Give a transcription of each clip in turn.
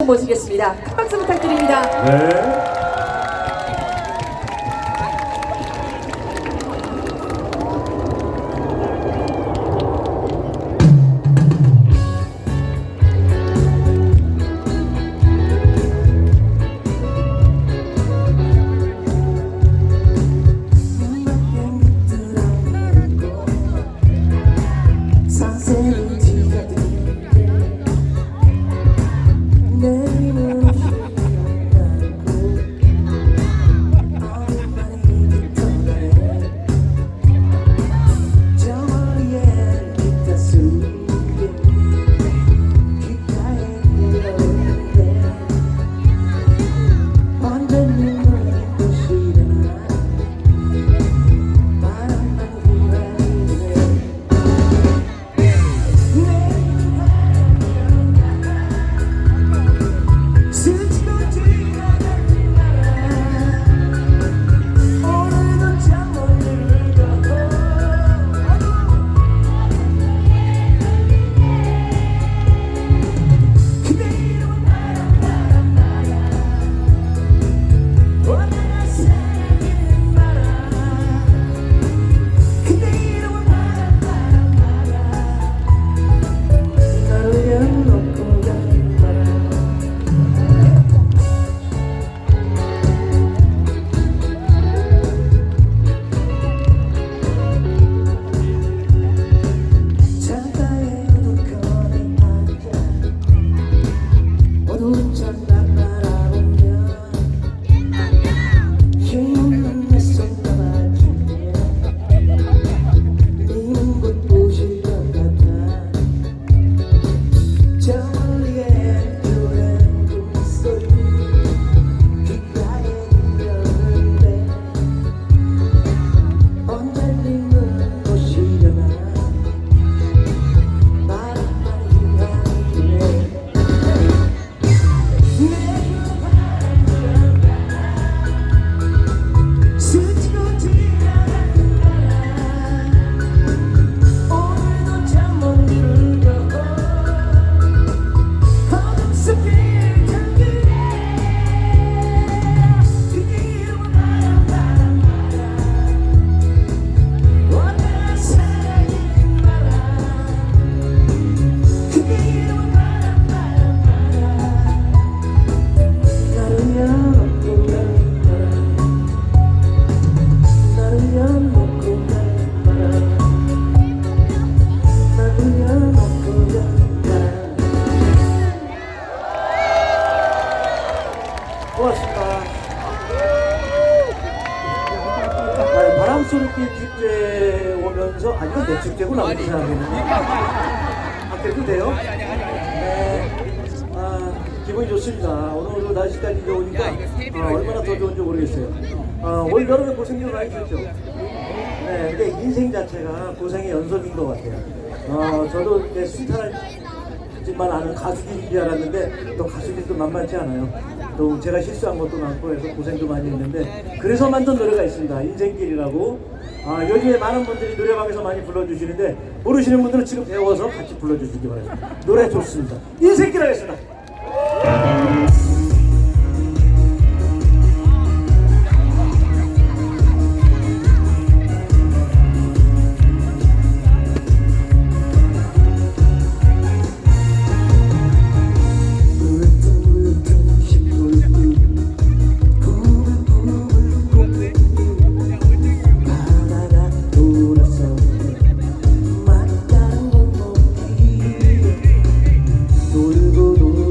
모시겠습니다. 큰 박수 부탁드립니다. 네. 고맙습니다. 바람소리길 축제 오면서 이건 내 축제구나 우리 사람은. 그래도 돼요? 네. 기분이 좋습니다. 오늘 날씨까지 좋으니까 얼마나 더 좋은지 모르겠어요. 올 여름에 고생 좀 많이 했죠. 네, 근데 인생 자체가 고생의 연속인 것 같아요. 저도 이제 스타일만 아는 가수들인 줄 알았는데 또 가수들도 만만치 않아요. 또 제가 실수한 것도 많고 해서 고생도 많이 했는데 그래서 만든 노래가 있습니다. 인생길이라고. 요즘에 많은 분들이 노래방에서 많이 불러주시는데 모르시는 분들은 지금 배워서 같이 불러주시기 바랍니다. 노래 좋습니다. 인생길 하겠습니다. 돌고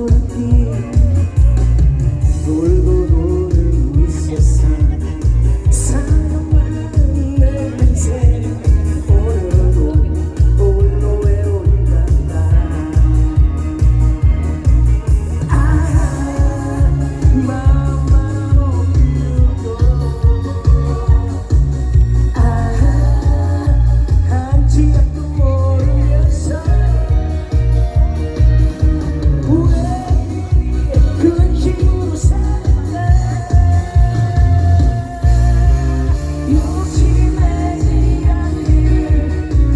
불빛 돌고 도는 이 세상 사랑만 내 인생 오늘도 홀로 외로운단다 맘만 없이도 한치 앞도 모르면서 그런 힘으로 살아 욕심내지 않기를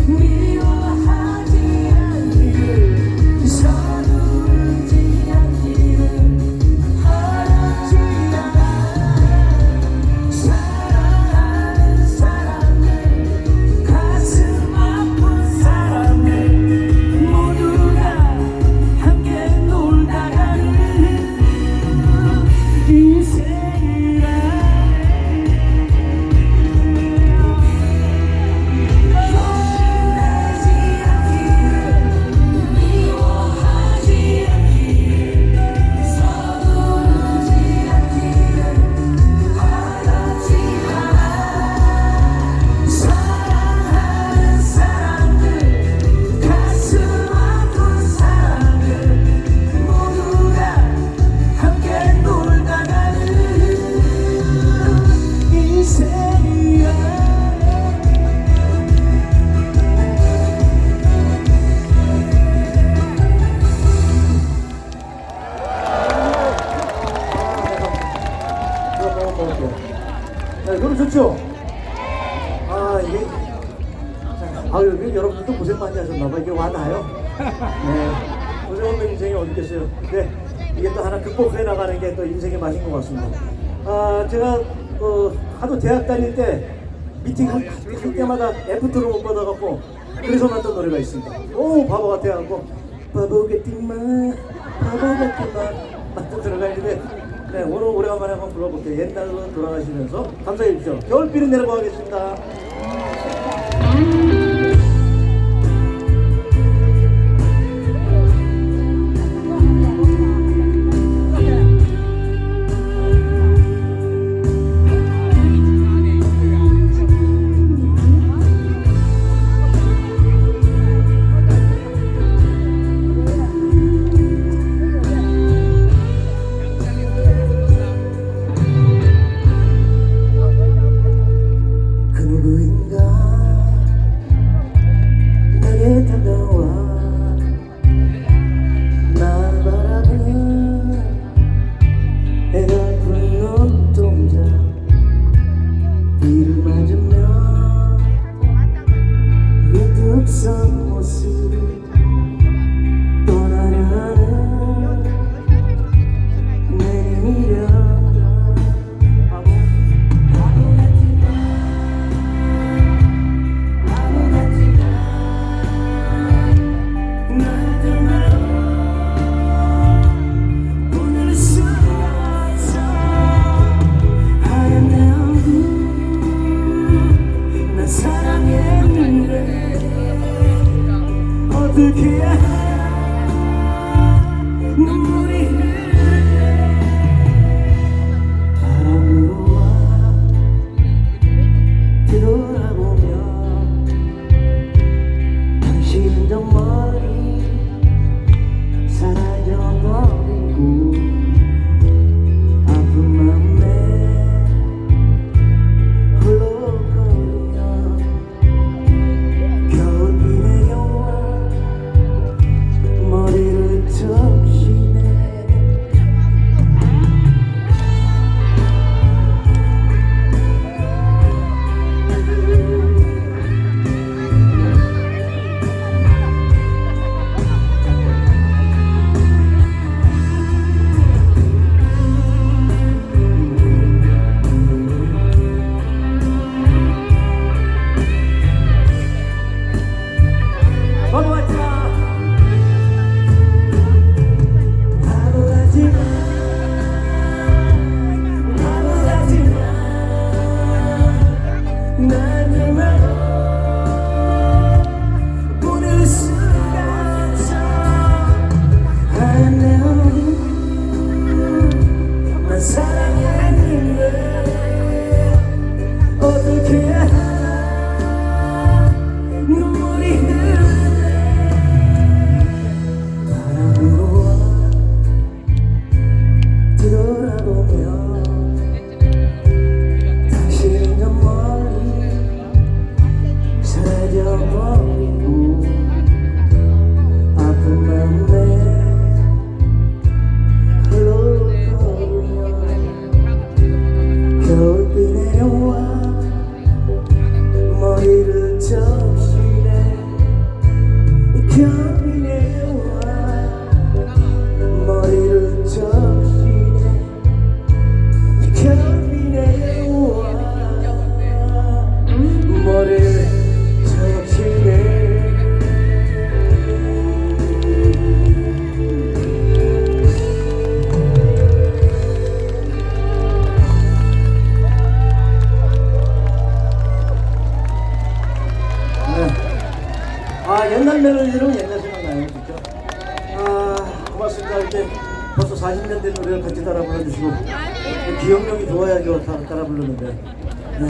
미워하지 않기를 서두르지 않기를 하지 않아 사랑하는 사람들 가슴 아픈 사람들 모두가 함께 놀다 가는 인생이라 욕심내지 않기를 미워하지 않기를 서두르지 않기를 하지 않아 사랑하는 사람들 가슴 아픈 사람들 모두가 함께 놀다 가는 인생이야 네, 노래 좋죠? 이게 여기 여러분들도 고생 많이 하셨나봐. 이게 와닿아요? 네, 고생 없는 인생이 어디 있겠어요? 근데 이게 또 하나 극복해 나가는 게 또 인생의 맛인 것 같습니다. 제가 하도 대학 다닐 때 미팅 할 때마다 애프터를 못 받아갖고 그래서 만든 노래가 있습니다. 오 바보 같아갖고 바보 같지만 만든 노래가 있는데 네, 오늘 오래간만에 한번 불러볼게요. 옛날로 돌아가시면서 감사해 주십시오. 겨울비는 내려고 하겠습니다. 그 누구인가 벌써 40년 된 노래를 같이 따라 불러주시고 기억력이 좋아야죠. 따라 부르는데. 네.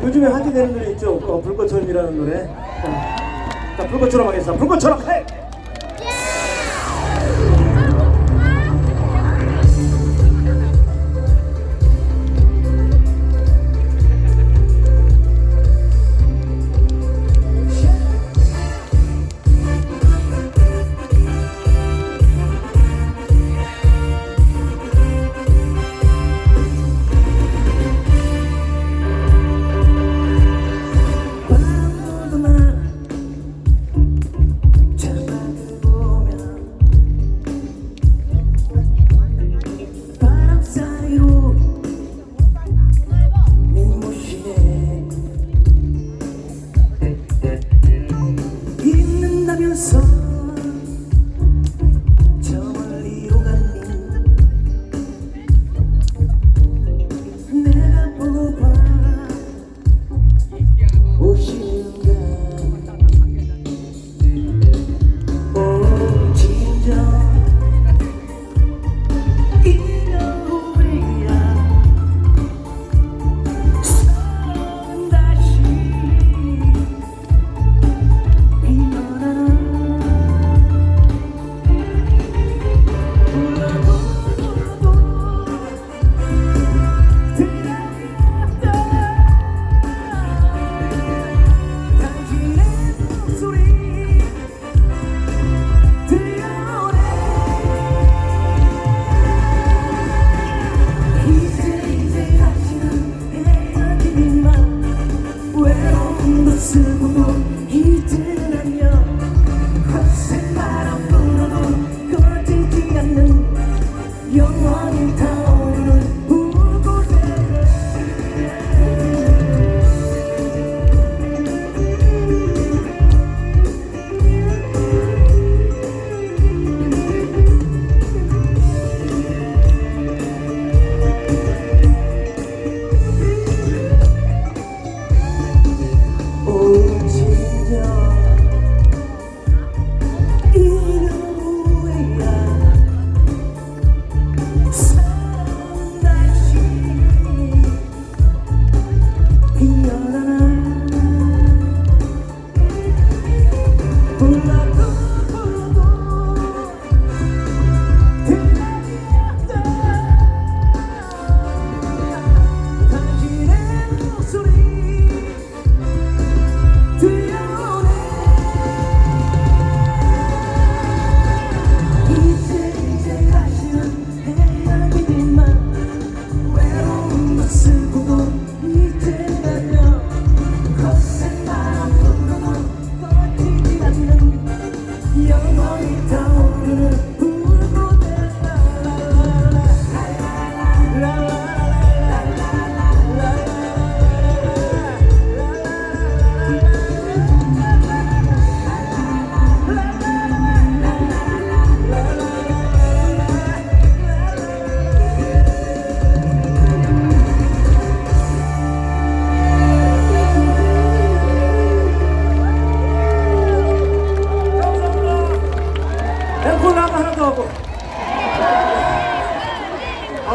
요즘에 화제되는 노래 있죠. 불꽃처럼이라는 노래. 자, 불꽃처럼 하겠습니다. 불꽃처럼. 헤이! 저 멀리로 가니 내가 보고 봐 오시는가 오 진정 이러우리야 선 다시 쓰고도 이제는 안녕 거센 바람 불어도 꺼지지 않는 영원히 타오르는 불꽃에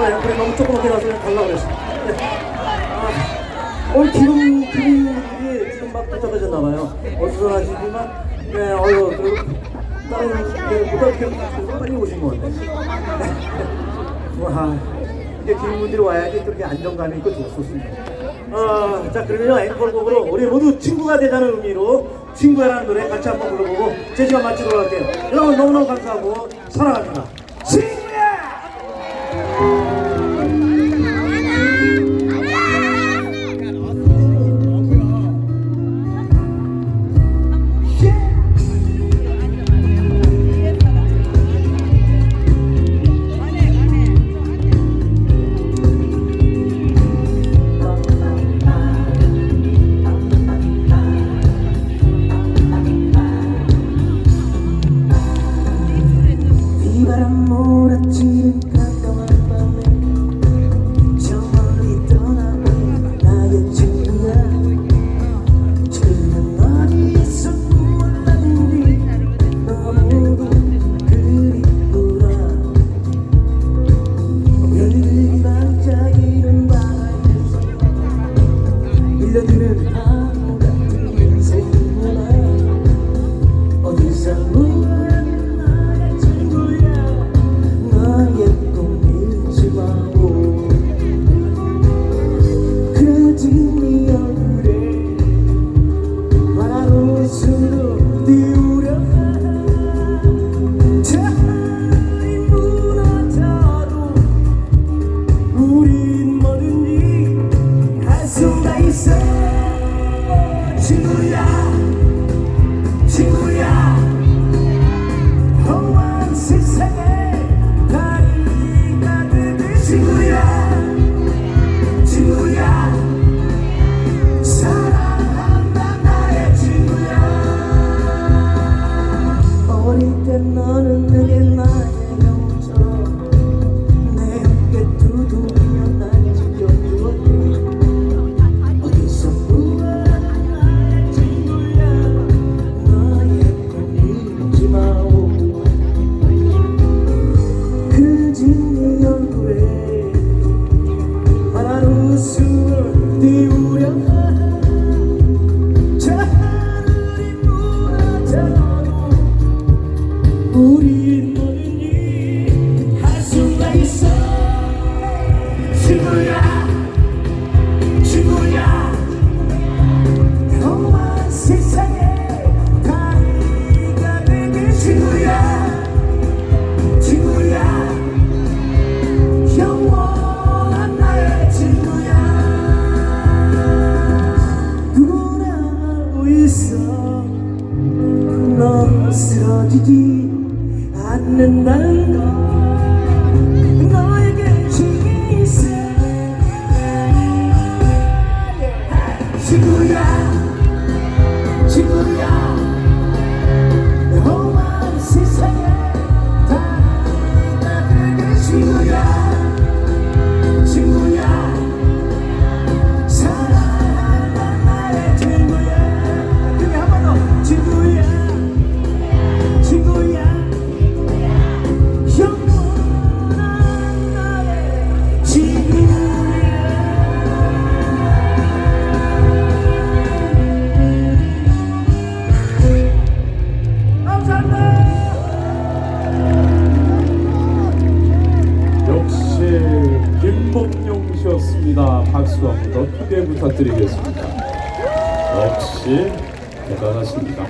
앵콜이 너무 조그맣게 나서 그냥 가려고 그랬어. 오늘 기분이 지금 막 복잡해졌나봐요. 어수선하시지만, 네, 그리고 다른 보다 이렇게 빨리 오신 것 같네. 와, 이제 기분들이 와야지 그렇게 안정감이 있고 좋습니다. 자, 그러면 앵콜곡으로 우리 모두 친구가 되자는 의미로 친구야라는 노래 같이 한번 불러보고 제 시간 마치도록 할게요. 여러분 너무너무 감사하고 사랑합니다. 친구야! 바람 몰아치는 깜깜한 밤에 저 멀리 떠나온 나의 친구야 지금 어디에서 무엇하는지 너무도 그리 나는 너에게 지게 있어 친구야 친구야 내 험한 세상에 다 나에게 친구야 친구야 사랑한다 나의 친구야 그게 한 번 더 친구야 친구야 영원한 나의 친구야 역시 김범용 씨였습니다. 박수 한 번 더 크게 부탁드리겠습니다. 역시 대단하십니다.